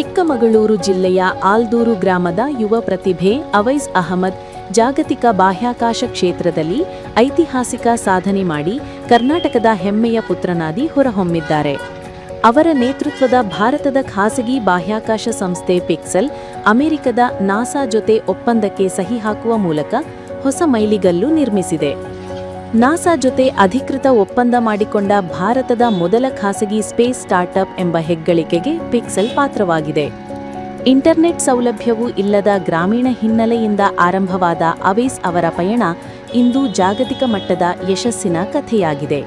ಚಿಕ್ಕಮಗಳೂರು ಜಿಲ್ಲೆಯ ಆಲ್ದೂರು ಗ್ರಾಮದ ಯುವ ಪ್ರತಿಭೆ ಅವೈಸ್ ಅಹಮದ್ ಜಾಗತಿಕ ಬಾಹ್ಯಾಕಾಶ ಕ್ಷೇತ್ರದಲ್ಲಿ ಐತಿಹಾಸಿಕ ಸಾಧನೆ ಮಾಡಿ ಕರ್ನಾಟಕದ ಹೆಮ್ಮೆಯ ಪುತ್ರನಾಗಿ ಹೊರಹೊಮ್ಮಿದ್ದಾರೆ. ಅವರ ನೇತೃತ್ವದ ಭಾರತದ ಖಾಸಗಿ ಬಾಹ್ಯಾಕಾಶ ಸಂಸ್ಥೆ ಪಿಕ್ಸೆಲ್ ಅಮೆರಿಕದ ನಾಸಾ ಜೊತೆ ಒಪ್ಪಂದಕ್ಕೆ ಸಹಿ ಹಾಕುವ ಮೂಲಕ ಹೊಸ ಮೈಲಿಗಲ್ಲು ನಿರ್ಮಿಸಿದೆ. ನಾಸಾ ಜೊತೆ ಅಧಿಕೃತ ಒಪ್ಪಂದ ಮಾಡಿಕೊಂಡ ಭಾರತದ ಮೊದಲ ಖಾಸಗಿ ಸ್ಪೇಸ್ ಸ್ಟಾರ್ಟ್ಅಪ್ ಎಂಬ ಹೆಗ್ಗಳಿಕೆಗೆ ಪಿಕ್ಸೆಲ್ ಪಾತ್ರವಾಗಿದೆ. ಇಂಟರ್ನೆಟ್ ಸೌಲಭ್ಯವೂ ಇಲ್ಲದ ಗ್ರಾಮೀಣ ಹಿನ್ನೆಲೆಯಿಂದ ಆರಂಭವಾದ ಅವೈಸ್ ಅವರ ಪಯಣ ಇಂದು ಜಾಗತಿಕ ಮಟ್ಟದ ಯಶಸ್ಸಿನ ಕಥೆಯಾಗಿದೆ.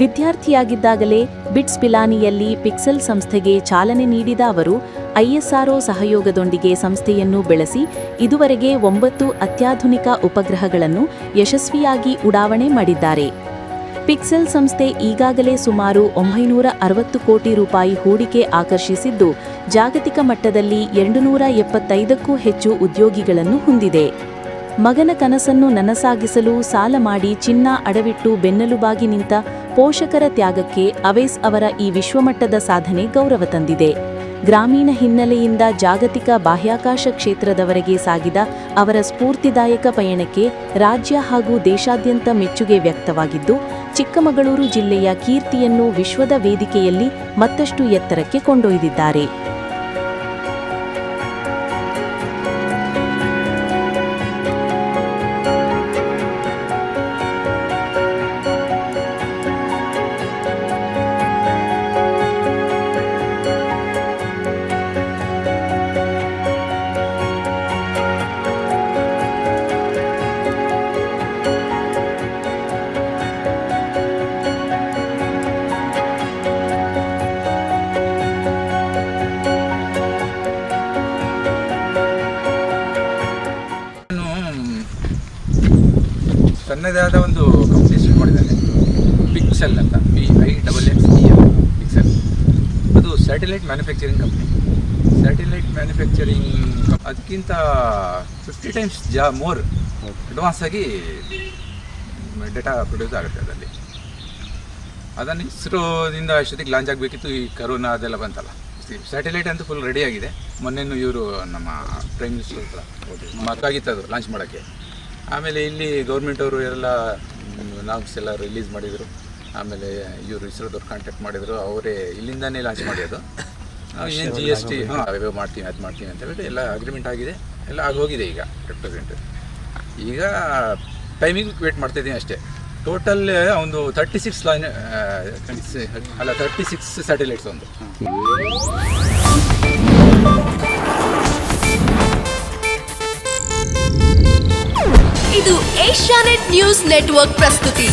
ವಿದ್ಯಾರ್ಥಿಯಾಗಿದ್ದಾಗಲೇ ಬಿಟ್ಸ್ ಪಿಲಾನಿಯಲ್ಲಿ ಪಿಕ್ಸೆಲ್ ಸಂಸ್ಥೆಗೆ ಚಾಲನೆ ನೀಡಿದ ಅವರು ISRO ಸಹಯೋಗದೊಂದಿಗೆ ಸಂಸ್ಥೆಯನ್ನು ಬೆಳೆಸಿ ಇದುವರೆಗೆ 9 ಅತ್ಯಾಧುನಿಕ ಉಪಗ್ರಹಗಳನ್ನು ಯಶಸ್ವಿಯಾಗಿ ಉಡಾವಣೆ ಮಾಡಿದ್ದಾರೆ. ಪಿಕ್ಸೆಲ್ ಸಂಸ್ಥೆ ಈಗಾಗಲೇ ಸುಮಾರು 960 ಕೋಟಿ ರೂಪಾಯಿ ಹೂಡಿಕೆ ಆಕರ್ಷಿಸಿದ್ದು ಜಾಗತಿಕ ಮಟ್ಟದಲ್ಲಿ 275ಕ್ಕೂ ಹೆಚ್ಚು ಉದ್ಯೋಗಿಗಳನ್ನು ಹೊಂದಿದೆ. ಮಗನ ಕನಸನ್ನು ನನಸಾಗಿಸಲು ಸಾಲ ಮಾಡಿ ಚಿನ್ನ ಅಡವಿಟ್ಟು ಬೆನ್ನೆಲುಬಾಗಿ ನಿಂತ ಪೋಷಕರ ತ್ಯಾಗಕ್ಕೆ ಅವೈಸ್ ಅವರ ಈ ವಿಶ್ವಮಟ್ಟದ ಸಾಧನೆ ಗೌರವ ತಂದಿದೆ. ಗ್ರಾಮೀಣ ಹಿನ್ನೆಲೆಯಿಂದ ಜಾಗತಿಕ ಬಾಹ್ಯಾಕಾಶ ಕ್ಷೇತ್ರದವರೆಗೆ ಸಾಗಿದ ಅವರ ಸ್ಫೂರ್ತಿದಾಯಕ ಪಯಣಕ್ಕೆ ರಾಜ್ಯ ಹಾಗೂ ದೇಶಾದ್ಯಂತ ಮೆಚ್ಚುಗೆ ವ್ಯಕ್ತವಾಗಿದ್ದು, ಚಿಕ್ಕಮಗಳೂರು ಜಿಲ್ಲೆಯ ಕೀರ್ತಿಯನ್ನು ವಿಶ್ವದ ವೇದಿಕೆಯಲ್ಲಿ ಮತ್ತಷ್ಟು ಎತ್ತರಕ್ಕೆ ಕೊಂಡೊಯ್ದಿದ್ದಾರೆ. ತನ್ನದೇ ಆದ ಒಂದು ಕಂಪ್ನಿ ಶುರು ಮಾಡಿದ್ದಾನೆ, ಪಿಕ್ಸೆಲ್ ಅಂತ, PIXXEL ಪಿಕ್ಸೆಲ್. ಅದು satellite manufacturing company. Satellite manufacturing ಅದಕ್ಕಿಂತ 50 ಟೈಮ್ಸ್ ಮೋರ್ ಅಡ್ವಾನ್ಸ್ ಆಗಿ ಡೇಟಾ ಪ್ರೊಡ್ಯೂಸ್ ಆಗುತ್ತೆ ಅದರಲ್ಲಿ. ಅದನ್ನು ಇಸ್ರೋದಿಂದ ಅಷ್ಟೊತ್ತಿಗೆ ಲಾಂಚ್ ಆಗಬೇಕಿತ್ತು. ಈ ಕರೋನಾ ಅದೆಲ್ಲ ಬಂತಲ್ಲ, ಸ್ಯಾಟಲೈಟ್ ಅಂತೂ ಫುಲ್ ರೆಡಿ ಆಗಿದೆ. ಮೊನ್ನೆನೂ ಇವರು ನಮ್ಮ ಪ್ರೈಮ್ ಮಿನಿಸ್ಟರ್ ಹತ್ರ ಮತ್ತಾಗಿತ್ತು ಅದು ಲಾಂಚ್ ಮಾಡೋಕ್ಕೆ. ಆಮೇಲೆ ಇಲ್ಲಿ ಗೌರ್ಮೆಂಟ್ ಅವರು ಎಲ್ಲ ನಾಮ್ಸ್ ಎಲ್ಲ ರಿಲೀಸ್ ಮಾಡಿದರು. ಆಮೇಲೆ ಇವರು ಇಸ್ರೋದವ್ರು ಕಾಂಟ್ಯಾಕ್ಟ್ ಮಾಡಿದರು, ಅವರೇ ಇಲ್ಲಿಂದನೇ ಲಾಂಚ್ ಮಾಡೋದು. ಏನು GST ಮಾಡ್ತೀವಿ ಅದು ಮಾಡ್ತೀವಿ ಅಂತ ಹೇಳ್ಬಿಟ್ಟು ಎಲ್ಲ ಅಗ್ರಿಮೆಂಟ್ ಆಗಿದೆ, ಎಲ್ಲ ಆಗೋಗಿದೆ ಈಗ ಅಟ್ ಪ್ರೆಸೆಂಟ್. ಈಗ ಟೈಮಿಂಗ್ ವೇಟ್ ಮಾಡ್ತಾಯಿದ್ದೀನಿ ಅಷ್ಟೇ. ಟೋಟಲ್ ಒಂದು 36 ಸ್ಯಾಟಲೈಟ್ಸ್ ಒಂದು. ಇದು ಏಷ್ಯಾನೆಟ್ ನ್ಯೂಸ್ ನೆಟ್ವರ್ಕ್ ಪ್ರಸ್ತುತಿ.